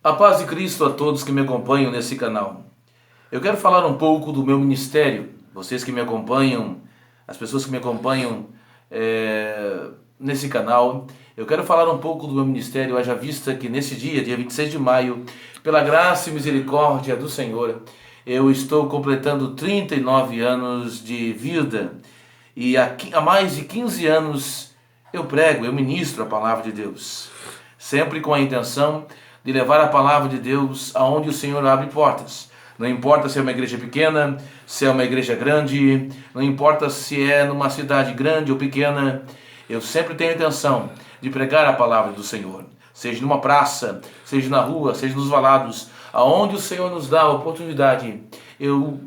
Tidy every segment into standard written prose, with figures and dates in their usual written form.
A paz de Cristo a todos que me acompanham nesse canal. Eu quero falar um pouco do meu ministério. Vocês que me acompanham, as pessoas que me acompanham nesse canal, eu quero falar um pouco do meu ministério, haja vista que nesse dia 26 de maio, pela graça e misericórdia do Senhor, eu estou completando 39 anos de vida. E há mais de 15 anos eu prego, eu ministro a palavra de Deus. Sempre com a intenção de levar a palavra de Deus aonde o Senhor abre portas. Não importa se é uma igreja pequena, se é uma igreja grande, não importa se é numa cidade grande ou pequena, eu sempre tenho a intenção de pregar a palavra do Senhor. Seja numa praça, seja na rua, seja nos valados, aonde o Senhor nos dá a oportunidade, eu,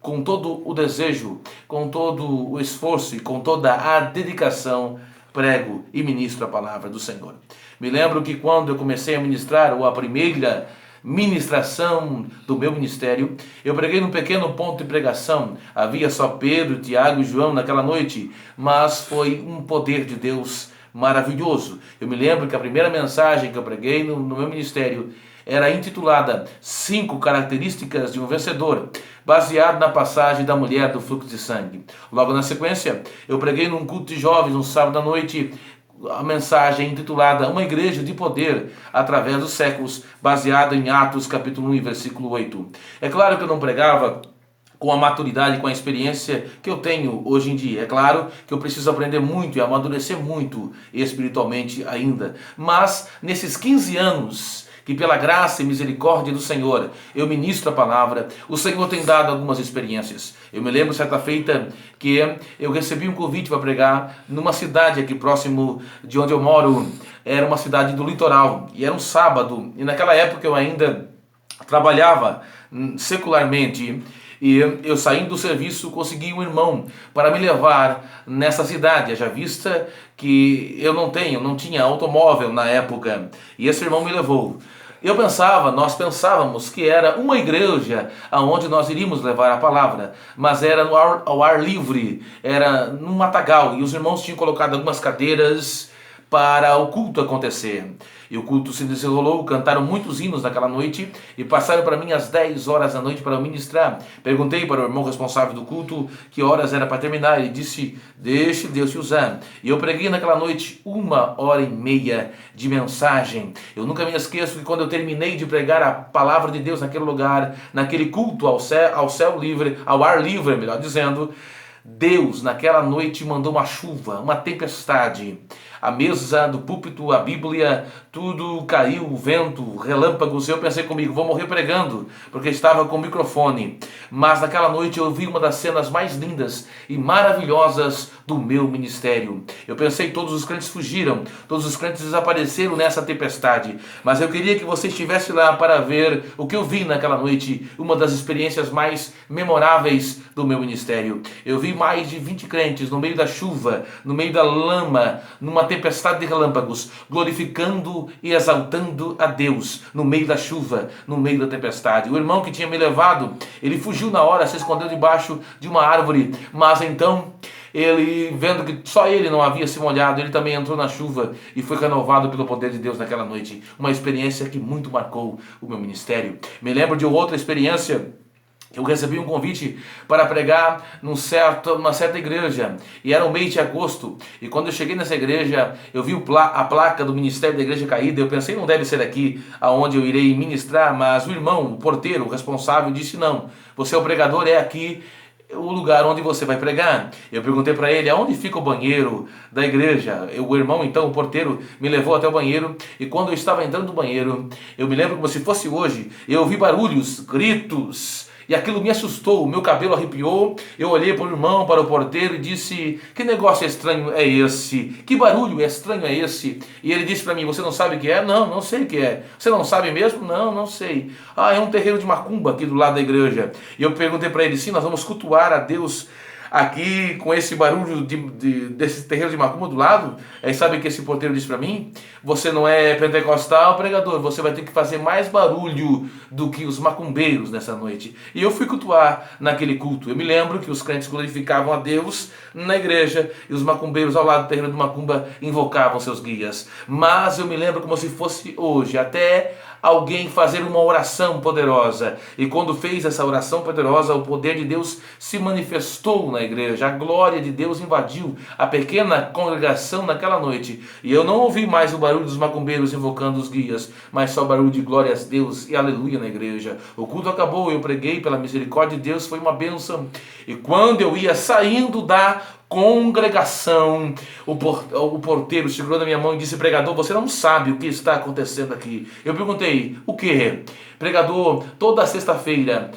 com todo o desejo, com todo o esforço e com toda a dedicação, prego e ministro a palavra do Senhor. Me lembro que quando eu comecei a ministrar, ou a primeira ministração do meu ministério, eu preguei num pequeno ponto de pregação. Havia só Pedro, Tiago e João naquela noite, mas foi um poder de Deus maravilhoso. Eu me lembro que a primeira mensagem que eu preguei no meu ministério era intitulada 5 características de um vencedor, baseado na passagem da mulher do fluxo de sangue. Logo na sequência, eu preguei num culto de jovens, um sábado à noite, a mensagem intitulada Uma Igreja de Poder através dos séculos, baseada em Atos capítulo 1 versículo 8. É claro que eu não pregava com a maturidade, com a experiência que eu tenho hoje em dia. É claro que eu preciso aprender muito e amadurecer muito espiritualmente ainda. Mas nesses 15 anos que pela graça e misericórdia do Senhor eu ministro a palavra, o Senhor tem dado algumas experiências. Eu me lembro certa feita que eu recebi um convite para pregar numa cidade aqui próximo de onde eu moro. Era uma cidade do litoral e era um sábado, e naquela época eu ainda trabalhava secularmente. E eu saindo do serviço consegui um irmão para me levar nessa cidade, já vista que eu não tinha automóvel na época, e esse irmão me levou. Nós pensávamos que era uma igreja aonde nós iríamos levar a palavra, mas era ao ar livre, era num matagal, e os irmãos tinham colocado algumas cadeiras para o culto acontecer. E o culto se desenrolou, cantaram muitos hinos naquela noite e passaram para mim às 10 horas da noite para eu ministrar. Perguntei para o irmão responsável do culto que horas era para terminar. Ele disse, deixe Deus te usar. E eu preguei naquela noite 1h30 de mensagem. Eu nunca me esqueço que quando eu terminei de pregar a palavra de Deus naquele lugar, naquele culto ao céu livre, ao ar livre, melhor dizendo, Deus naquela noite mandou uma chuva, uma tempestade. A mesa do púlpito, a Bíblia, tudo caiu, vento, relâmpagos. Eu pensei comigo, vou morrer pregando, porque estava com o microfone. Mas naquela noite eu vi uma das cenas mais lindas e maravilhosas do meu ministério. Eu pensei, todos os crentes fugiram, todos os crentes desapareceram nessa tempestade. Mas eu queria que você estivesse lá para ver o que eu vi naquela noite, uma das experiências mais memoráveis do meu ministério. Eu vi mais de 20 crentes no meio da chuva, no meio da lama, numa tempestade de relâmpagos, glorificando e exaltando a Deus no meio da chuva, no meio da tempestade. O irmão que tinha me levado, ele fugiu na hora, se escondeu debaixo de uma árvore, mas então ele, vendo que só ele não havia se molhado, ele também entrou na chuva e foi renovado pelo poder de Deus naquela noite. Uma experiência que muito marcou o meu ministério. Me lembro de outra experiência. Eu recebi um convite para pregar numa certa igreja, e era o mês de agosto, e quando eu cheguei nessa igreja, eu vi a placa do Ministério da Igreja Caída. Eu pensei, não deve ser aqui aonde eu irei ministrar, mas o irmão, o porteiro, o responsável, disse, não, você é o pregador, é aqui o lugar onde você vai pregar. Eu perguntei para ele, aonde fica o banheiro da igreja? O irmão, então, o porteiro, me levou até o banheiro, e quando eu estava entrando no banheiro, eu me lembro como se fosse hoje, eu ouvi barulhos, gritos, e aquilo me assustou, o meu cabelo arrepiou. Eu olhei para o irmão, para o porteiro e disse, que negócio estranho é esse? Que barulho estranho é esse? E ele disse para mim, você não sabe o que é? Não, não sei o que é. Você não sabe mesmo? Não, não sei. Ah, é um terreiro de macumba aqui do lado da igreja. E eu perguntei para ele, sim, nós vamos cultuar a Deus aqui com esse barulho desse terreiro de macumba do lado. Aí sabe o que esse porteiro disse para mim? Você não é pentecostal, pregador, você vai ter que fazer mais barulho do que os macumbeiros nessa noite. E eu fui cultuar naquele culto. Eu me lembro que os crentes glorificavam a Deus na igreja e os macumbeiros ao lado do terreiro de macumba invocavam seus guias. Mas eu me lembro como se fosse hoje, até alguém fazer uma oração poderosa. E quando fez essa oração poderosa, o poder de Deus se manifestou na igreja. A glória de Deus invadiu a pequena congregação naquela noite. E eu não ouvi mais o barulho dos macumbeiros invocando os guias, mas só o barulho de glórias a Deus e aleluia na igreja. O culto acabou, eu preguei pela misericórdia de Deus, foi uma bênção. E quando eu ia saindo da congregação, o porteiro segurou na minha mão e disse: pregador, você não sabe o que está acontecendo aqui. Eu perguntei: o que? Pregador, toda sexta-feira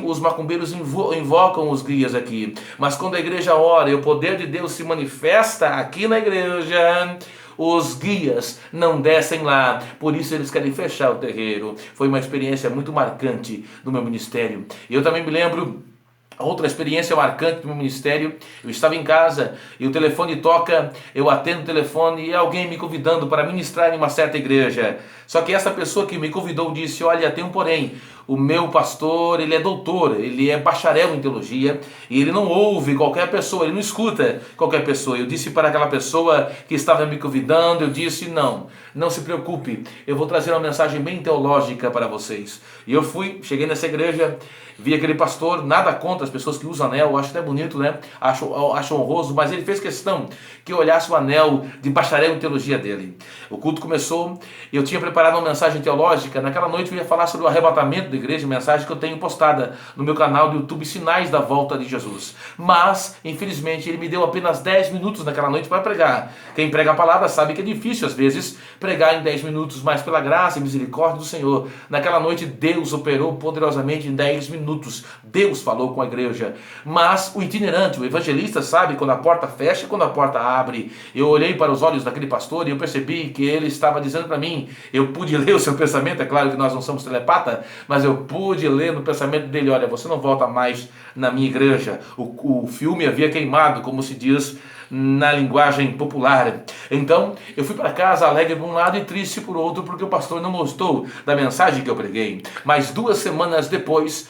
os macumbeiros invocam os guias aqui, mas quando a igreja ora e o poder de Deus se manifesta aqui na igreja, os guias não descem lá, por isso eles querem fechar o terreiro. Foi uma experiência muito marcante do meu ministério. E eu também me lembro outra experiência marcante do meu ministério. Eu estava em casa e o telefone toca, eu atendo o telefone e alguém me convidando para ministrar em uma certa igreja. Só que essa pessoa que me convidou disse: olha, tem um porém, o meu pastor, ele é doutor, ele é bacharel em teologia e ele não ouve qualquer pessoa, ele não escuta qualquer pessoa. Eu disse para aquela pessoa que estava me convidando, eu disse: não se preocupe, eu vou trazer uma mensagem bem teológica para vocês. E eu cheguei nessa igreja, vi aquele pastor, nada contra as pessoas que usam anel, acho até bonito, né? Acho honroso, mas ele fez questão que eu olhasse o anel de bacharel em teologia dele. O culto começou e eu tinha preparado uma mensagem teológica. Naquela noite eu ia falar sobre o arrebatamento da igreja, mensagem que eu tenho postada no meu canal do YouTube, Sinais da Volta de Jesus. Mas, infelizmente, ele me deu apenas 10 minutos naquela noite para pregar. Quem prega a palavra sabe que é difícil, às vezes, pregar em 10 minutos, mas pela graça e misericórdia do Senhor, naquela noite Deus operou poderosamente em 10 minutos. Deus falou com a igreja. Mas o itinerante, o evangelista, sabe quando a porta fecha e quando a porta abre. Eu olhei para os olhos daquele pastor e eu percebi que ele estava dizendo para mim, eu pude ler o seu pensamento, é claro que nós não somos telepata, mas eu pude ler no pensamento dele: olha, você não volta mais na minha igreja. O filme havia queimado, como se diz na linguagem popular. Então eu fui para casa alegre por um lado e triste por outro, porque o pastor não gostou da mensagem que eu preguei. Mas 2 semanas depois,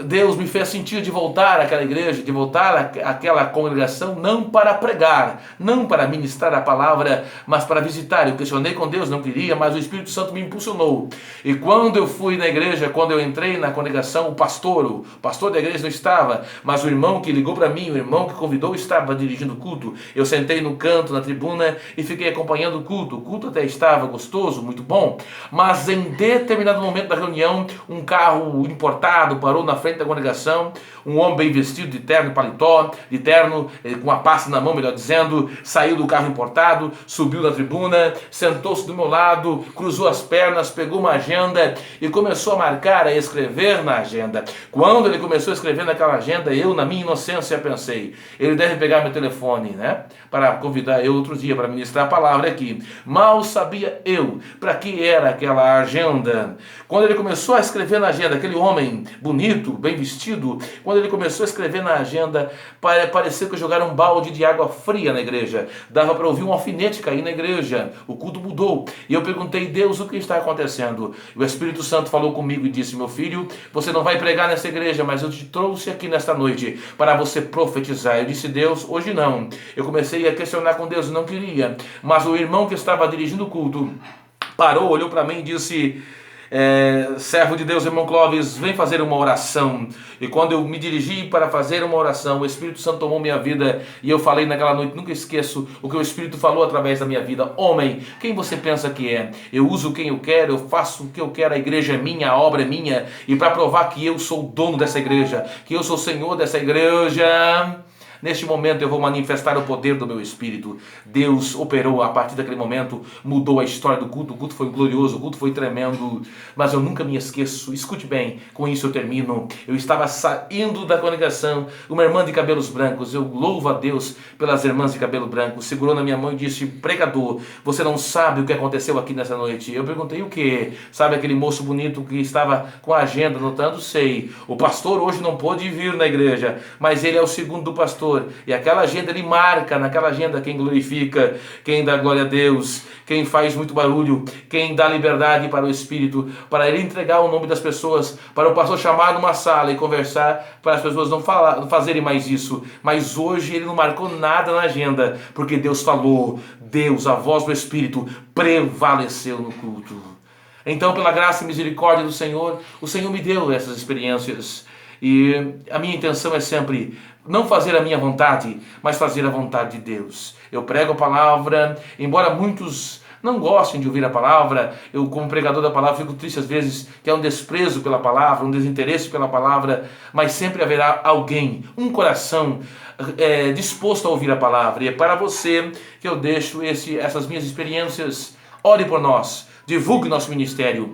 Deus me fez sentir de voltar àquela igreja, de voltar àquela congregação, não para pregar, não para ministrar a palavra, mas para visitar. Eu questionei com Deus, não queria, mas o Espírito Santo me impulsionou. E quando eu fui na igreja, quando eu entrei na congregação, o pastor da igreja não estava, mas o irmão que ligou para mim, o irmão que convidou, estava dirigindo o culto. Eu sentei no canto, na tribuna, e fiquei acompanhando o culto. O culto até estava gostoso, muito bom, mas em determinado momento da reunião, um carro importado parou na frente da congregação. Um homem bem vestido, de terno e paletó, de terno, com a pasta na mão, melhor dizendo, saiu do carro importado, subiu na tribuna, sentou-se do meu lado, cruzou as pernas, pegou uma agenda e começou a marcar, a escrever na agenda. Quando ele começou a escrever naquela agenda, eu, na minha inocência, pensei: ele deve pegar meu telefone, né, para convidar eu outro dia para ministrar a palavra aqui. Mal sabia eu para que era aquela agenda. Quando ele começou a escrever na agenda, aquele homem bonito, bem vestido, quando ele começou a escrever na agenda, pareceu que jogaram um balde de água fria na igreja. Dava para ouvir um alfinete cair na igreja. O culto mudou. E eu perguntei: Deus, o que está acontecendo? E o Espírito Santo falou comigo e disse: meu filho, você não vai pregar nessa igreja, mas eu te trouxe aqui nesta noite para você profetizar. Eu disse: Deus, hoje não. Eu comecei a questionar com Deus, não queria. Mas o irmão que estava dirigindo o culto parou, olhou para mim e disse: servo de Deus, irmão Clóvis, vem fazer uma oração. E quando eu me dirigi para fazer uma oração, o Espírito Santo tomou minha vida e eu falei naquela noite, nunca esqueço o que o Espírito falou através da minha vida: homem, quem você pensa que é? Eu uso quem eu quero, eu faço o que eu quero, a igreja é minha, a obra é minha, e para provar que eu sou o dono dessa igreja, que eu sou o Senhor dessa igreja, neste momento eu vou manifestar o poder do meu Espírito. Deus operou a partir daquele momento, mudou a história do culto. O culto foi glorioso, o culto foi tremendo, mas eu nunca me esqueço. Escute bem, com isso eu termino. Eu estava saindo da congregação, uma irmã de cabelos brancos, eu louvo a Deus pelas irmãs de cabelo branco, segurou na minha mão e disse: pregador, você não sabe o que aconteceu aqui nessa noite. Eu perguntei: o que? Sabe aquele moço bonito que estava com a agenda anotando? Sei, o pastor hoje não pôde vir na igreja, mas ele é o segundo do pastor. pastor, e aquela agenda ele marca, naquela agenda quem glorifica, quem dá glória a Deus, quem faz muito barulho, quem dá liberdade para o Espírito, para ele entregar o nome das pessoas, para o pastor chamar numa sala e conversar, para as pessoas não fazerem mais isso. Mas hoje ele não marcou nada na agenda, porque Deus falou, Deus, a voz do Espírito, prevaleceu no culto. Então, pela graça e misericórdia do Senhor, o Senhor me deu essas experiências. E a minha intenção é sempre não fazer a minha vontade, mas fazer a vontade de Deus. Eu prego a palavra, embora muitos não gostem de ouvir a palavra, eu como pregador da palavra fico triste às vezes que há um desprezo pela palavra, um desinteresse pela palavra, mas sempre haverá alguém, um coração disposto a ouvir a palavra. E é para você que eu deixo essas minhas experiências. Ore por nós, divulgue nosso ministério.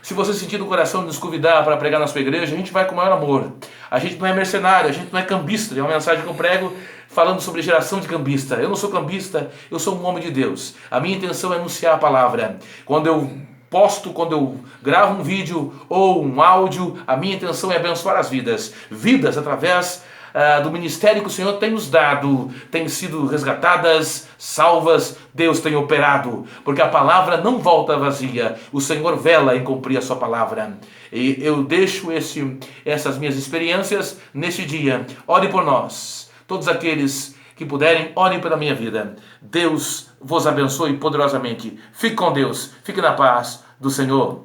Se você sentir no coração de nos convidar para pregar na sua igreja, a gente vai com o maior amor. A gente não é mercenário, a gente não é cambista. É uma mensagem que eu prego falando sobre geração de cambista. Eu não sou cambista, eu sou um homem de Deus. A minha intenção é anunciar a palavra. Quando eu posto, quando eu gravo um vídeo ou um áudio, a minha intenção é abençoar as vidas. Vidas através do ministério que o Senhor tem nos dado, têm sido resgatadas, salvas, Deus tem operado, porque a palavra não volta vazia, o Senhor vela em cumprir a sua palavra. E eu deixo essas minhas experiências neste dia. Ore por nós, todos aqueles que puderem, orem pela minha vida. Deus vos abençoe poderosamente. Fique com Deus, fique na paz do Senhor.